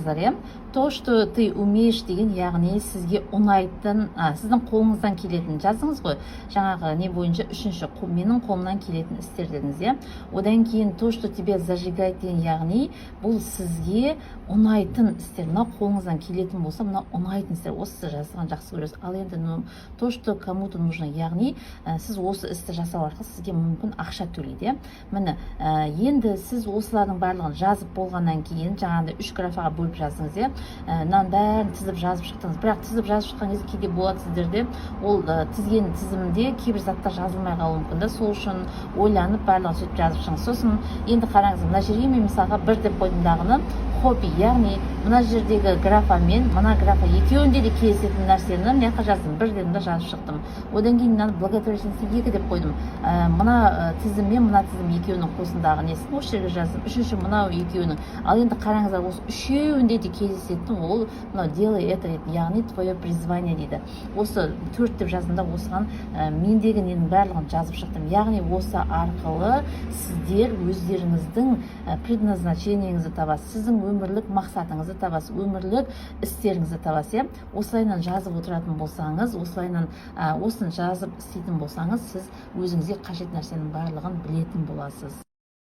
қараңыздар, иә. То, что ты умеешь деген, яғни сізге ұнайтын, сіздің қолыңыздан келетін жаздыңыз ғой. Жаңағы не бойынша үшінші, менің қолымнан келетін істер дедіңіз, иә. Одан кейін то, что тебе зажигает деген, яғни бұл сізге ұнайтын істер. Мына қолыңыздан келетін болса, мына ұнайтын істер. Осы сіз жасаған жақсы көресіз. Ал енді то, что кому-то нужно, яғни сіз осы істі жасау арқылы сізге мүмкін ақша төлейді. Міне, енді сіз осылардың барлығын жазып болғаннан кейін, жаңағыдай 3 графаға бөліп жаздыңыз, иә. Мынаның бәрін тізіп жазып шықтыңыз. Бірақ тізіп жазып шыққан кезде кейде болады сіздерде, ол тізген тізімде кейбір заттар жазылмай қалуы мүмкін да. Сол үшін ойланып барлығын сөйтіп жазып шығыңыз. Сосын енді қараңыз, мына жерге мен мысалға 1 деп қойдым дағыны, хобби, яғни мына жердегі графа мен мына графа екеуінде де келісетін нәрсені мына жаққа жаздым, 1 дедім да жазып шықтым. Одан кейін мынаны благотворительностьті 2 деп қойдым. Мына тізім мен мына тізім екеуінің қосындағы несін осы жерге жаздым. Үшінші мынау екеуінің. Ал енді қараңыздар, осы үшеуінде де кездесетін ол мынау делай это, яғни твое призвание дейді. Осы 4 деп жаздым да, осыған мендегі ненің барлығын жазып шықтым. Яғни осы арқылы сіздер өздеріңіздің предназначениеңізді табасыз, сіздің өмірлік мақсатыңызды табасыз, өмірлік істеріңізді табасыз. Осылайынан жазып отыратын болсаңыз, осылайынан осыны жазып істейтін болсаңыз, сіз өзіңізге қажет нәрсенің барлығын білетін боласыз.